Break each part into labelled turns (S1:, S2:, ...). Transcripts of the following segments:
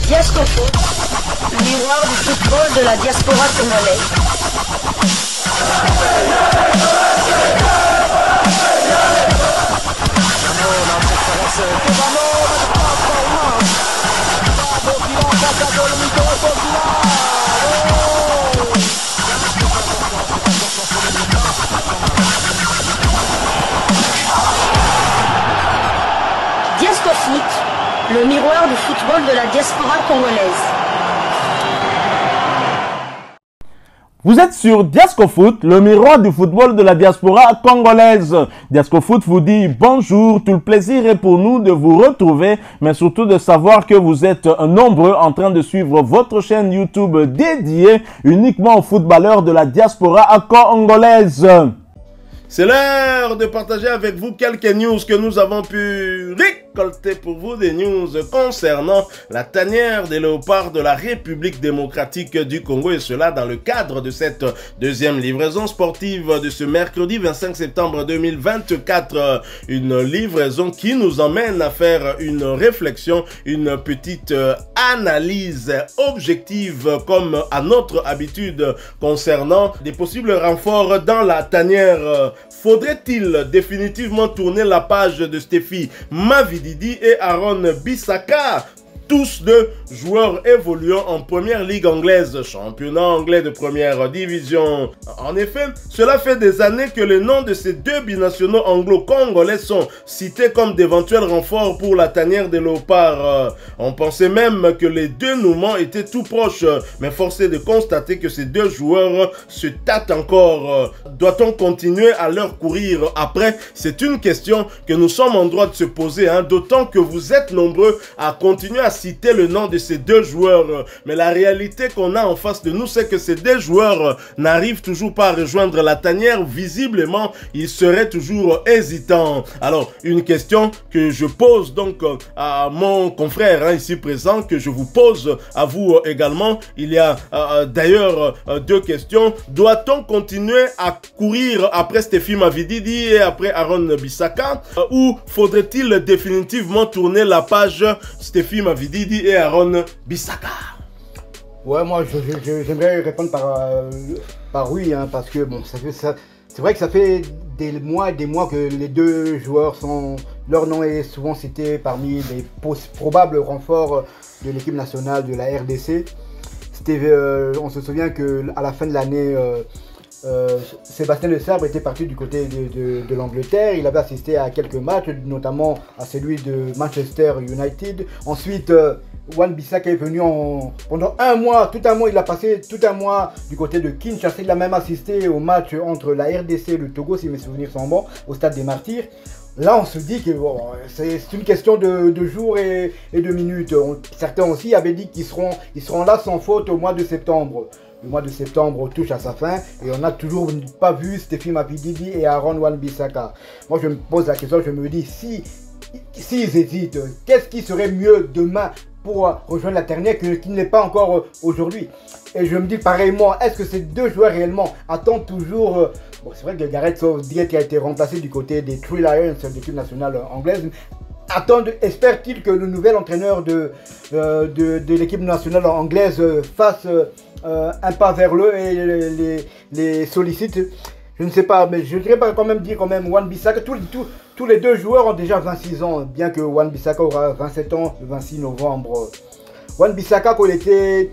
S1: Diasco Foot, miroir du football de la diaspora congolaise. Diasco Foot, le miroir du football de la diaspora congolaise.
S2: Vous êtes sur Diasco Foot, le miroir du football de la diaspora congolaise. Diasco Foot vous dit bonjour, tout le plaisir est pour nous de vous retrouver, mais surtout de savoir que vous êtes nombreux en train de suivre votre chaîne YouTube dédiée uniquement aux footballeurs de la diaspora congolaise. C'est l'heure de partager avec vous quelques news que nous avons pu récolter pour vous, des news concernant la tanière des léopards de la République démocratique du Congo, et cela dans le cadre de cette deuxième livraison sportive de ce mercredi 25 septembre 2024. Une livraison qui nous emmène à faire une réflexion, une petite analyse objective comme à notre habitude concernant des possibles renforts dans la tanière. Faudrait-il définitivement tourner la page de Stephy Mavididi et Aaron Bissaka, tous deux joueurs évoluant en première ligue anglaise, championnat anglais de première division? En effet, cela fait des années que les noms de ces deux binationaux anglo-congolais sont cités comme d'éventuels renforts pour la tanière des léopards. On pensait même que les deux dénouements étaient tout proches, mais force est de constater que ces deux joueurs se tâtent encore. Doit-on continuer à leur courir après? C'est une question que nous sommes en droit de se poser, d'autant que vous êtes nombreux à continuer à citer le nom de ces deux joueurs. Mais la réalité qu'on a en face de nous, c'est que ces deux joueurs n'arrivent toujours pas à rejoindre la tanière. Visiblement, ils seraient toujours hésitants. Alors, une question que je pose donc à mon confrère ici présent, que je vous pose à vous également. Il y a d'ailleurs deux questions. Doit-on continuer à courir après Stephy Mavididi et après Aaron Bissaka, ou faudrait-il définitivement tourner la page Stephy Mavididi et Aaron Bissaka?
S3: Ouais, moi j'aimerais répondre par oui, parce que bon, c'est vrai que ça fait des mois et des mois que les deux joueurs leur nom est souvent cité parmi les probables renforts de l'équipe nationale de la RDC. On se souvient que à la fin de l'année, Sébastien Le Sabre était parti du côté de l'Angleterre. Il avait assisté à quelques matchs, notamment à celui de Manchester United. Ensuite, Wan-Bissaka est venu pendant un mois, il a passé tout un mois du côté de Kinshasa. Il a même assisté au match entre la RDC et le Togo, si mes souvenirs sont bons, au stade des Martyrs. Là, on se dit que bon, c'est une question de jours et de minutes. Certains aussi avaient dit qu'ils seront là sans faute au mois de septembre. Le mois de septembre touche à sa fin et on n'a toujours pas vu Stephy Mavididi et Aaron Wan-Bissaka. Moi, je me pose la question, je me dis, s'ils hésitent, qu'est-ce qui serait mieux demain pour rejoindre la tanière qui ne l'est pas encore aujourd'hui? Et je me dis pareillement, est-ce que ces deux joueurs réellement attendent toujours... Bon, c'est vrai que Gareth Southgate a été remplacé du côté des Three Lions de l'équipe nationale anglaise. Espère-t-il que le nouvel entraîneur de l'équipe nationale anglaise fasse un pas vers eux et les sollicite? Je ne sais pas, mais je dirais quand même Wan-Bissaka, tous les deux joueurs ont déjà 26 ans, bien que Wan-Bissaka aura 27 ans le 26 novembre. Wan-Bissaka, quand il était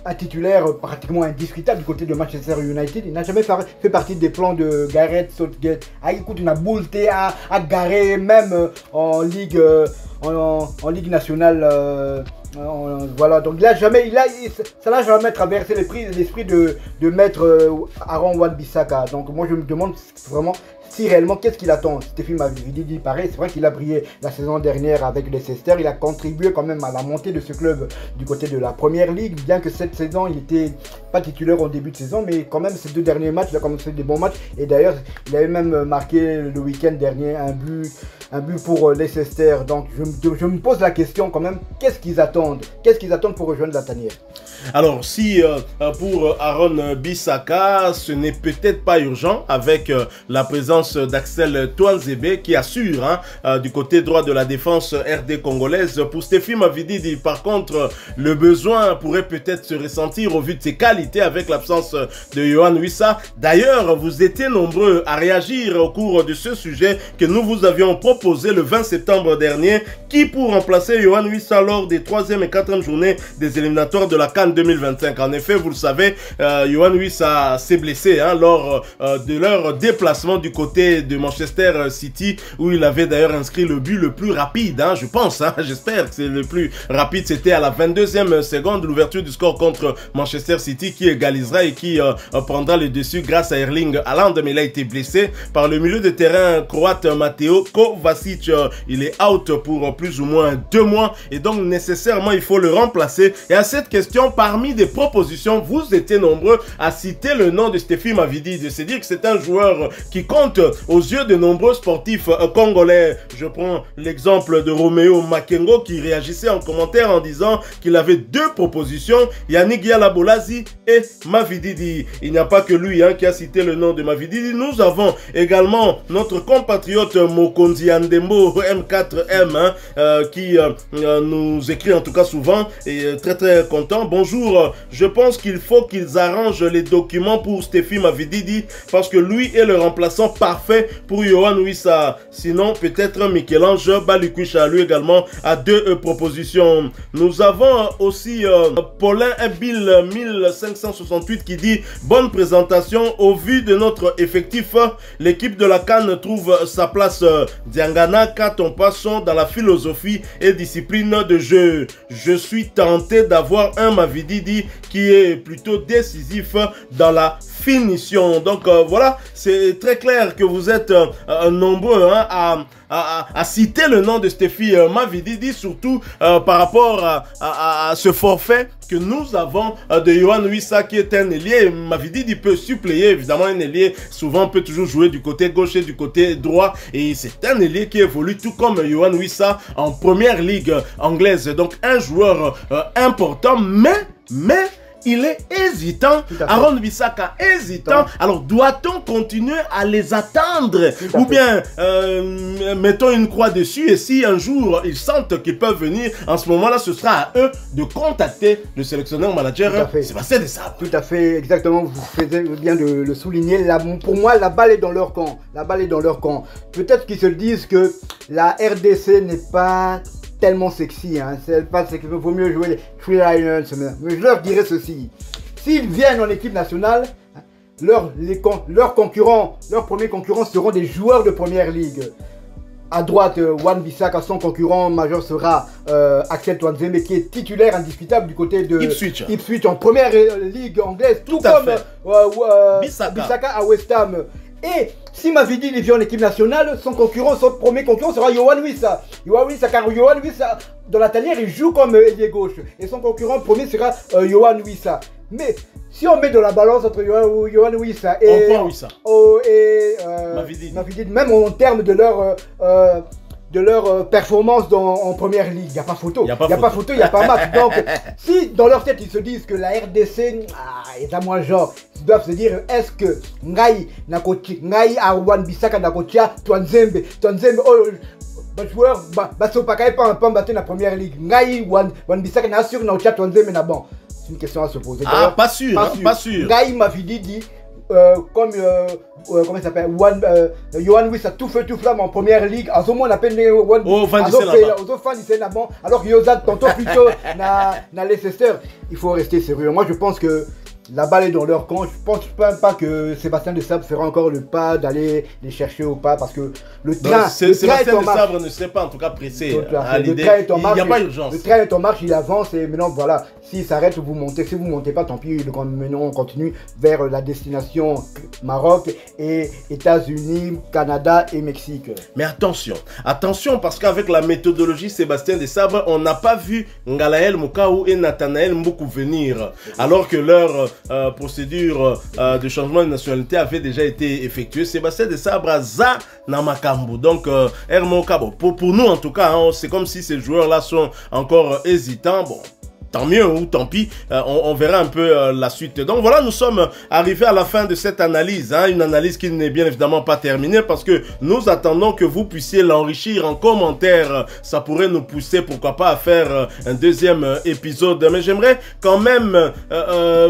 S3: un titulaire pratiquement indiscutable du côté de Manchester United, il n'a jamais fait partie des plans de Gareth Southgate. Écoute, il a boulté à garer même en Ligue nationale. Voilà, donc ça n'a jamais traversé l'esprit de mettre Aaron Wan-Bissaka. Donc moi je me demande vraiment si réellement qu'est-ce qu'il attend. Stephy Mavididi, pareil, c'est vrai qu'il a brillé la saison dernière avec Leicester, il a contribué quand même à la montée de ce club du côté de la première ligue, bien que cette saison il était pas titulaire en début de saison, mais quand même, ces 2 derniers matchs, il a commencé des bons matchs. Et d'ailleurs, il avait même marqué le week-end dernier un but pour Leicester. Donc, je me pose la question quand même, qu'est-ce qu'ils attendent? Qu'est-ce qu'ils attendent pour rejoindre la tanière?
S2: Alors, si pour Aaron Bissaka, ce n'est peut-être pas urgent avec la présence d'Axel Tuanzebe qui assure du côté droit de la défense RD congolaise. Pour Stéphie Mavididi, par contre, le besoin pourrait peut-être se ressentir au vu de ses qualités avec l'absence de Yohan Wissa. D'ailleurs, vous étiez nombreux à réagir au cours de ce sujet que nous vous avions proposé le 20 septembre dernier. Qui pour remplacer Yohan Wissa lors des 3e et 4e journées des éliminatoires de la CAN 2025. En effet, vous le savez, Yohan Wissa s'est blessé lors de leur déplacement du côté de Manchester City, où il avait d'ailleurs inscrit le but le plus rapide, je pense, j'espère que c'est le plus rapide. C'était à la 22e seconde, l'ouverture du score contre Manchester City qui égalisera et qui prendra le dessus grâce à Erling Haaland, mais il a été blessé par le milieu de terrain croate Mateo Kovacic. Il est out pour plus ou moins 2 mois et donc nécessairement il faut le remplacer. Et à cette question, parmi des propositions, vous étiez nombreux à citer le nom de Stéphie Mavididi, de se dire que c'est un joueur qui compte aux yeux de nombreux sportifs congolais. Je prends l'exemple de Roméo Makengo qui réagissait en commentaire en disant qu'il avait 2 propositions, Yannick Yalabolazi et Mavididi. Il n'y a pas que lui qui a cité le nom de Mavididi. Nous avons également notre compatriote Mokonzi Andembo M4M qui nous écrit en tout cas souvent et très content. Bonjour, je pense qu'il faut qu'ils arrangent les documents pour Stéphie Mavididi parce que lui est le remplaçant parfait pour Yohan Wissa. Sinon, peut-être Michel-Ange Balikwisha, lui également, a 2 propositions. Nous avons aussi Paulin Bill 1568 qui dit « Bonne présentation. Au vu de notre effectif, l'équipe de la CAN trouve sa place. Diangana, Katon Passon dans la philosophie et discipline de jeu. Je suis tenté d'avoir un Mavididi qui est plutôt décisif dans la finition. » Donc voilà, c'est très clair que vous êtes nombreux à citer le nom de Stéphie Mavididi, surtout par rapport à ce forfait que nous avons de Yohan Wissa qui est un ailier. Mavididi peut suppléer, évidemment un ailier souvent peut toujours jouer du côté gauche et du côté droit, et c'est un ailier qui évolue tout comme Yohan Wissa en première ligue anglaise. Donc un joueur important, mais il est hésitant. Aaron Bissaka hésitant. Alors doit-on continuer à les attendre ou bien mettons une croix dessus, et si un jour ils sentent qu'ils peuvent venir, en ce moment-là ce sera à eux de contacter le sélectionneur manager Sébastien Desabre.
S3: Tout à fait, exactement, vous faites bien de le souligner. Pour moi, la balle est dans leur camp. La balle est dans leur camp. Peut-être qu'ils se disent que la RDC n'est pas tellement sexy, c'est pas qu'il vaut mieux jouer les Free Lions, mais je leur dirais ceci: s'ils viennent en équipe nationale, leurs concurrents, leurs premiers concurrents seront des joueurs de première ligue. À droite, Wan Bissaka, son concurrent majeur sera Axel Tuanzebe, qui est titulaire indiscutable du côté de Ipswich en première ligue anglaise, tout comme Bissaka à West Ham. Et si Mavididi vient en équipe nationale, son premier concurrent sera Yohan Wissa. Car Yohan Wissa, dans la tanière, il joue comme ailier gauche. Et son concurrent premier sera Yohan Wissa. Mais si on met de la balance entre Yohan Wissa et Mavididi, même en termes de leur performance en première ligue, il n'y a pas photo. Il n'y a pas photo, il n'y a pas match. Donc, si dans leur tête, ils se disent que la RDC est à moins genre, ils doivent se dire, est-ce que Ngai a Wan Bissaka Nakotia, Tuanzebe, joueur, Basopaka pas battu la première ligue. Ngai, Wan Bissaka n'a sûr Nakotia, Tuanzebe n'a bon. C'est une question à se poser.
S2: Pas sûr.
S3: Ngai Mavididi, comment il s'appelle, Yohan Wissa tout feu tout flamme en première ligue, à ce moment on appelle alors que Yozad tantôt plutôt na Leicester. Il faut rester sérieux. Moi je pense que la balle est dans leur camp. Je pense pas que Sébastien Desabre fera encore le pas d'aller les chercher ou pas, parce que le train
S2: Sébastien Desabre ne serait pas en tout cas pressé à l'idée. Il n'y a pas urgence.
S3: Le train est en marche, il avance, et maintenant voilà, s'il s'arrête, vous montez. Si vous ne montez pas, tant pis, maintenant on continue vers la destination Maroc et États-Unis, Canada et Mexique.
S2: Mais attention, parce qu'avec la méthodologie Sébastien Desabre, on n'a pas vu Ngalael Moukau et Nathanaël Mboukou venir, alors que leur
S4: procédure de changement de nationalité avait déjà été effectuée. Sébastien Desabre za Namakambu. Donc, Hermo Kabo. Pour nous, en tout cas, hein, c'est comme si ces joueurs-là sont encore hésitants. Bon. Tant mieux ou tant pis, on verra un peu la suite. Donc voilà, nous sommes arrivés à la fin de cette analyse, hein, une analyse qui n'est bien évidemment pas terminée parce que nous attendons que vous puissiez l'enrichir en commentaire. Ça pourrait nous pousser, pourquoi pas, à faire un deuxième épisode. Mais j'aimerais quand même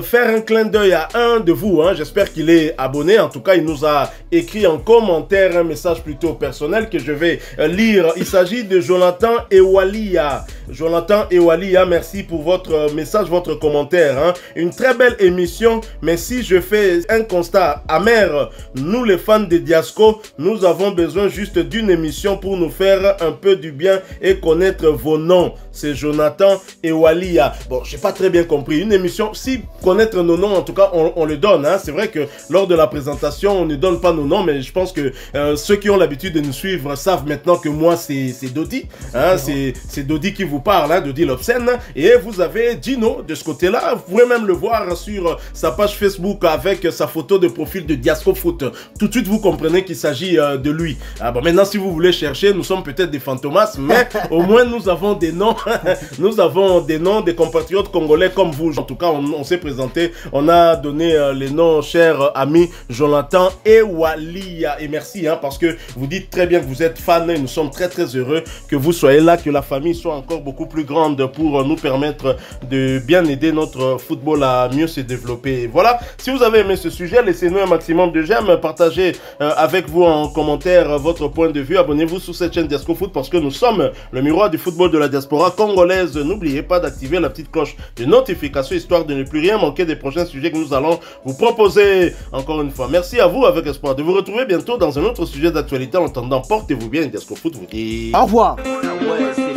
S4: faire un clin d'œil à un de vous. Hein. J'espère qu'il est abonné. En tout cas, il nous a écrit en commentaire un message plutôt personnel que je vais lire. Il s'agit de Jonathan Ewalia. Jonathan Ewalia, merci pour votre message, votre commentaire. Hein. Une très belle émission, mais si je fais un constat amer, nous les fans de Diasco, nous avons besoin juste d'une émission pour nous faire un peu du bien et connaître vos noms. C'est Jonathan Ewalia. Bon, j'ai pas très bien compris. Une émission, si connaître nos noms, en tout cas, on le donne. Hein. C'est vrai que lors de la présentation, on ne donne pas nos noms, mais je pense que ceux qui ont l'habitude de nous suivre savent maintenant que moi, c'est Dodi. Hein. C'est Dodi qui vous parle, hein, Dodi l'Obscène. Et vous avez Gino de ce côté-là. Vous pouvez même le voir sur sa page Facebook avec sa photo de profil de Diasco Foot. Tout de suite, vous comprenez qu'il s'agit de lui. Ah, bon, maintenant, si vous voulez chercher, nous sommes peut-être des fantomas, mais au moins, nous avons des noms. Nous avons des noms des compatriotes congolais comme vous. En tout cas, on s'est présenté. On a donné les noms, chers amis, Jonathan Ewalia. Et merci, hein, parce que vous dites très bien que vous êtes fan. Et nous sommes très, très heureux que vous soyez là, que la famille soit encore beaucoup plus grande pour nous permettre de bien aider notre football à mieux se développer. Voilà, si vous avez aimé ce sujet, laissez-nous un maximum de j'aime, partagez avec vous en commentaire votre point de vue, abonnez-vous sur cette chaîne Diasco Foot parce que nous sommes le miroir du football de la diaspora congolaise. N'oubliez pas d'activer la petite cloche de notification histoire de ne plus rien manquer des prochains sujets que nous allons vous proposer. Encore une fois, merci à vous avec espoir de vous retrouver bientôt dans un autre sujet d'actualité. En attendant, portez-vous bien, Diasco Foot vous dit
S3: au revoir.
S1: Ouais,